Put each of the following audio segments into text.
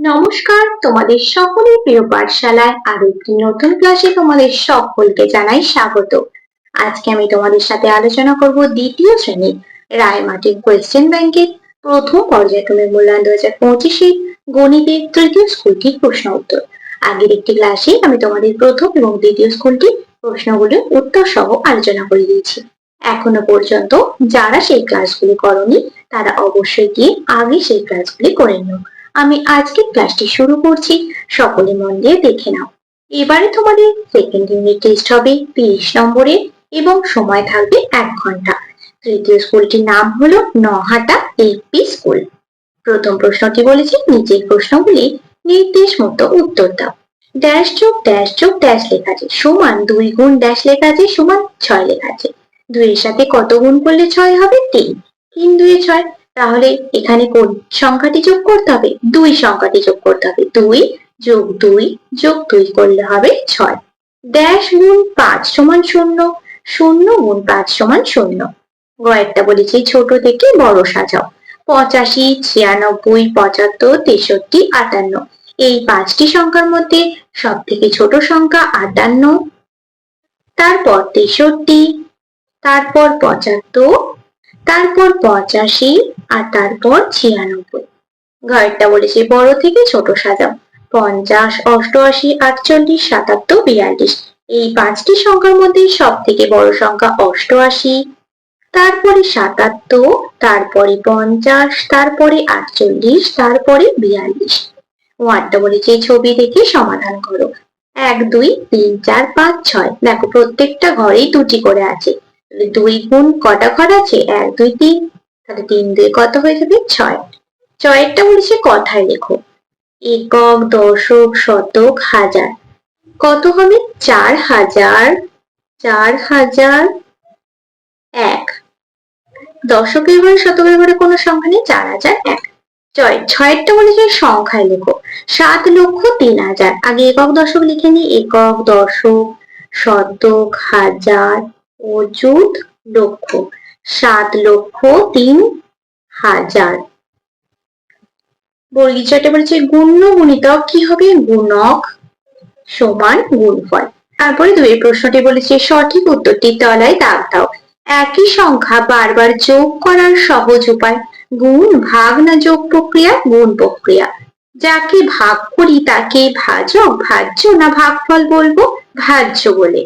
নমস্কার, তোমাদের সকলের প্রিয় পাঠশালায় আরো একটি নতুন ক্লাসে তোমাদের সকলকে জানাই স্বাগত। আজকে আমি তোমাদের সাথে আলোচনা করব দ্বিতীয় শ্রেণীর রায়মার্টিন কোয়েশ্চেন ব্যাংকের প্রথম পর্যায়ক্রমের মূল্যায়ন 2025 গণিতের তৃতীয় স্কুলটির প্রশ্ন উত্তর। আগের একটি ক্লাসে আমি তোমাদের প্রথম এবং দ্বিতীয় স্কুলটির প্রশ্নগুলোর উত্তর সহ আলোচনা করে দিয়েছি। এখনো পর্যন্ত যারা সেই ক্লাসগুলি করনি তারা অবশ্যই গিয়ে আগে সেই ক্লাসগুলি করে নিও। আমি আজকে ক্লাসটি শুরু করছি, সকলে মন দিয়ে দেখে নাও। এবারে তোমাদের সেকেন্ড ইউনিট টেস্ট হবে 30 নম্বরের এবং সময় থাকবে 1 ঘন্টা। তৃতীয় স্কুলটির নাম হলো নহাটা এপি স্কুল। প্রথম প্রশ্নটি বলেছে নিচের প্রশ্নগুলি নির্দেশ মতো উত্তর দাও। ড্যাশ যোগ ড্যাশ যোগ ড্যাশ লেখা আছে সমান 2 গুণ ড্যাশ লেখা আছে সমান 6 লেখা আছে। 2 এর সাথে কত গুণ করলে 6 হবে? 3। 3 2 6। তাহলে এখানে কোন সংখ্যাটি যোগ করতে হবে? 2 সংখ্যাটি যোগ করতে হবে। 2 যোগ 2 যোগ 2 করলে হবে 6। ড্যাশ গুণ 5 সমান 0। 0 গুণ 5 সমান 0। গয়েরটা বলেছি ছোট থেকে বড় সাজাও। 85, 96, 75, 63, 58। এই 5টি সংখ্যার মধ্যে সব থেকে ছোট সংখ্যা 58, তারপর 63, তারপর 75, তারপর 85 আর তারপর 96। ঘরেরটা বলেছে বড় থেকে ছোট সাজাও। 50, 88, 48, 77, 42। এই 5টি সংখ্যার মধ্যে সব থেকে বড় সংখ্যা 88, তারপরে 77, তারপরে 50, তারপরে 48, তারপরে 42। ওয়ার্ডটা বলেছে ছবি দেখে সমাধান করো। 1 2 3 4 5 6। দেখো প্রত্যেকটা ঘরেই 2টি করে আছে। 2 গুণ কটা ঘর আছে? 1 2 3। তাহলে 3 2 কত হয়ে যাবে? 6। 6এরটা বলেছে কথায় লেখো। একক, দশক, শতক, হাজার। কত হবে? 4000, 4001। দশকের ঘরে শতকের ঘরে কোনো সংখ্যা নেই, 4001। 6এরটা বলেছে সংখ্যায় লেখো। 7,03,000। আগে একক দশক লিখে নি। একক, দশক, শতক, হাজার, অযুত, লক্ষ। 7,03,000। বর্গীয় ছয়টা বলেছে গুণ্য গুণিতক কি হবে? গুণক সমান গুণফল। তারপরে 2 এর প্রশ্নটি বলেছে সঠিক উত্তরটির তলায় দাগ দাও। একই সংখ্যা বারবার যোগ করার সহজ উপায় গুণ, ভাগ না যোগ প্রক্রিয়া? গুণ প্রক্রিয়া। যাকে ভাগ করি তাকে ভাজক, ভাজ্য না ভাগফল বলবো? ভাজ্য বলে।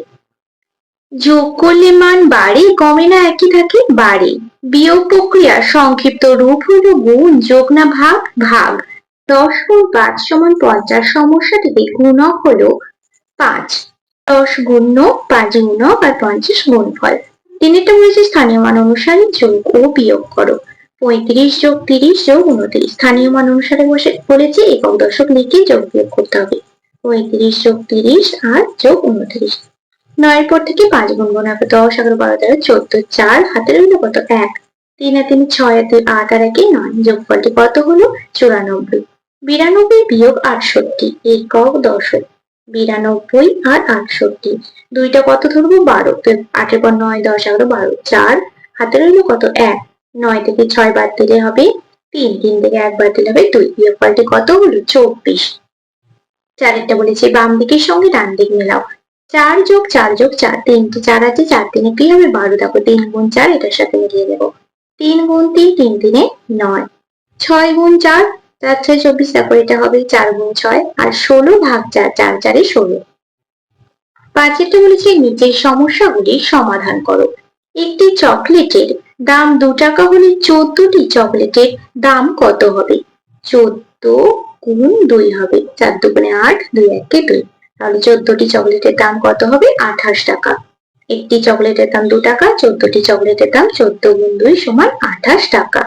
যোগ করলে মান বাড়ে, কমে না একই থাকে? বাড়ে। বিয়োগ প্রক্রিয়ার সংক্ষিপ্ত রূপ হলো গুণ, যোগ না ভাগ? ভাগ। 10 গুণ 5 সমান 50। সমস্যাটিতে গুণক হলো 5। 10 গুণক, 5 গুণক আর 50 গুণফল। তিনটা বলেছে স্থানীয় মান অনুসারে যোগ ও বিয়োগ করো। 35 যোগ 30 যোগ 29। স্থানীয় মান অনুসারে বলেছে একক দশক লিখে যোগ বিয়োগ করতে হবে। 35 যোগ 30 আর যোগ 29। 9 এর পর থেকে 5 গুণ গুণ হবে 10, 11, 12, 13, 14। 4 হাতে রইল কত? 1। 3 আর 3 6 আর 2 8 আর 1 9। যোগফলটি কত হলো? 94। 92 বিয়োগ 68। একক দশক। 92 আর 68। দুইটা কত ধরবো? 12। তো 8 এর পর 9, 10, 11, 12। 4 হাতে রইল কত? 1। 9 থেকে 6 বাদ দিলে হবে 3। 3 থেকে 1 বাদ দিলে হবে 2। বিয়োগফলটি কত হলো? 24। 4 বলেছে বাম দিকের সঙ্গে ডান দিক মেলাও। 4 যোগ 4 যোগ 4। 3টে 4 আছে, 4 3 কি হবে? 12। দেখো 3 গুণ 4 এটার সাথে মিলিয়ে দেবো। 3 গুণ 3, 3 3 9। 6 গুণ 4, 4 6 24। দেখো এটা হবে 4 গুণ 6 আর 16 ভাগ 4, 4 4 16। 5 বলেছে নিচের সমস্যাগুলির সমাধান করো। একটি চকলেটের দাম 2 টাকা হলে 14টি চকলেটের দাম কত হবে? 14 গুণ 2 হবে। 4 2 8, 2 1 2। তাহলে 14টি চকলেটের দাম কত হবে? 28 টাকা। একটি চকলেটের দাম 2 টাকা, 14টি চকলেটের দাম 14 গুণ 2 সমান 28 টাকা।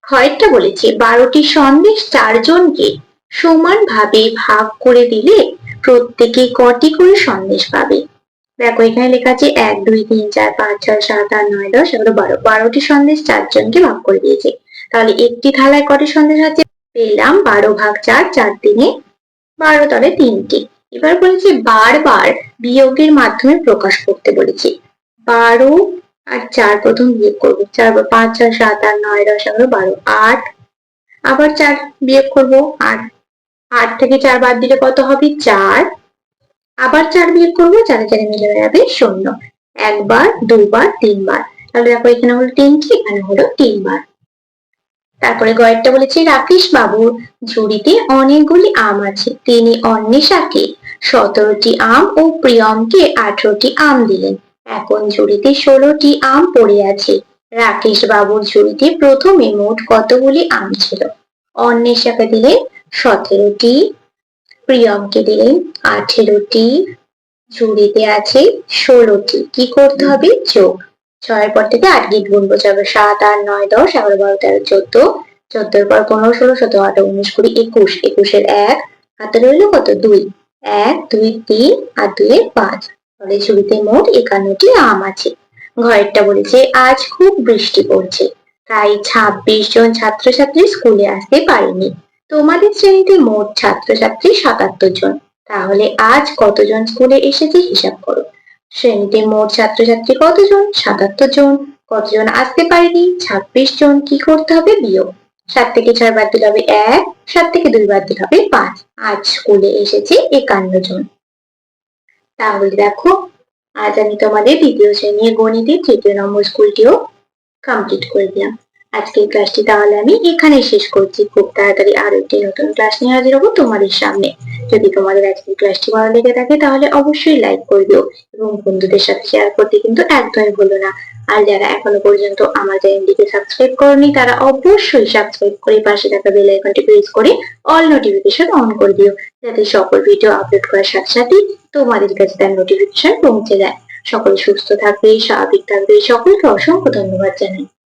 হয়টা বলেছে 12টি সন্দেশ 4 জনকে সমান ভাবে ভাগ করে দিলে প্রত্যেকে কটি করে সন্দেশ পাবে? দেখো এখানে লেখা আছে 1 2 3 4 5 6 7 8 9 10 11 12। 12টি সন্দেশ 4 জনকে ভাগ করে দিয়েছে। তাহলে একটি থালায় কটি সন্দেশ আছে? পেলাম 12 ভাগ 4, 4 3 12, তলে 3টি। এবার বলেছে বারবার বিয়োগের মাধ্যমে প্রকাশ করতে বলেছে। 12 আর 4 প্রথম বিয়োগ করবো। 4 5 6 7 8 9 10 11 12। 8 আবার 4 বিয়োগ করবো। 8 8 থেকে 4 বাদ দিলে কত হবে? 4। আবার 4 বিয়োগ করবো, 4 4 মিলে হয়ে যাবে 0। একবার, দুবার, 3 বার। তাহলে দেখো এখানে হলো 3টি, এখানে হলো 3 বার। তারপরে গয়েরটা বলেছে রাকেশ বাবুর ঝুড়িতে অনেকগুলি আম আছে। তিনি অন্বেষাকে 17টি আম ও প্রিয়মকে 18টি আম দিলেন। এখন ঝুড়িতে 16টি আম পড়ে আছে। রাকেশ বাবুর ঝুড়িতে প্রথমে মোট কতগুলি আম ছিল? অন্বেষাকে দিলেন 17টি, প্রিয়মকে দিলেন 18টি, ঝুড়িতে আছে 16টি। কি করতে হবে? যোগ। 6 পর থেকে 8 গিট গুনবো, 7 8 9 10 11 12 13 14, 14 পর 15 16 17 18 19 20 21, 21 এর 1 হাতে রইল কত? 2। 1 2 3 আর 2 এর 5। তাহলে ঝুড়িতে মোট 51টি আম আছে। ঘরেরটা বলেছে আজ খুব বৃষ্টি পড়ছে, তাই 26 জন ছাত্রছাত্রী স্কুলে আসতে পারেনি। তোমাদের শ্রেণীতে মোট ছাত্রছাত্রী 77 জন। তাহলে আজ কতজন স্কুলে এসেছে হিসাব করো। শ্রেণীতে মোট ছাত্রছাত্রী কতজন? 77 জন। কতজন আসতে পারেনি? 26 জন। কি করতে হবে? বিয়োগ। 7 থেকে 6 বাদ দিলে হবে 1, 7 থেকে 2 বাদ দিলে হবে 5। আজ স্কুলে এসেছে 51 জন। তাহলে দেখো আজ আমি তোমাদের দ্বিতীয় শ্রেণীর গণিতের 3য় নম্বর স্কুলটিও কমপ্লিট করে দিলাম। আজকের ক্লাসটি তাহলে আমি এখানেই শেষ করছি। খুব তাড়াতাড়ি আরো একটি নতুন ক্লাস নিয়ে হাজির হবো তোমাদের সামনে। যদি তোমাদের আজকের ক্লাসটি ভালো লেগে থাকে তাহলে অবশ্যই লাইক করে দিও এবং বন্ধুদের সাথে শেয়ার করতে কিন্তু একদমই ভুলো না। আর যারা এখনো পর্যন্ত আমার চ্যানেলটিকে সাবস্ক্রাইব করনি তারা অবশ্যই সাবস্ক্রাইব করে পাশে থাকা বেল আইকনটি প্রেস করে অল নোটিফিকেশন অন করে দিও, যাতে সকল ভিডিও আপলোড করার সাথে সাথেই তোমাদের কাছে তার নোটিফিকেশন পৌঁছে যায়। সকলে সুস্থ থাকবে, স্বাভাবিক থাকবে। সকলকে অসংখ্য ধন্যবাদ জানাই।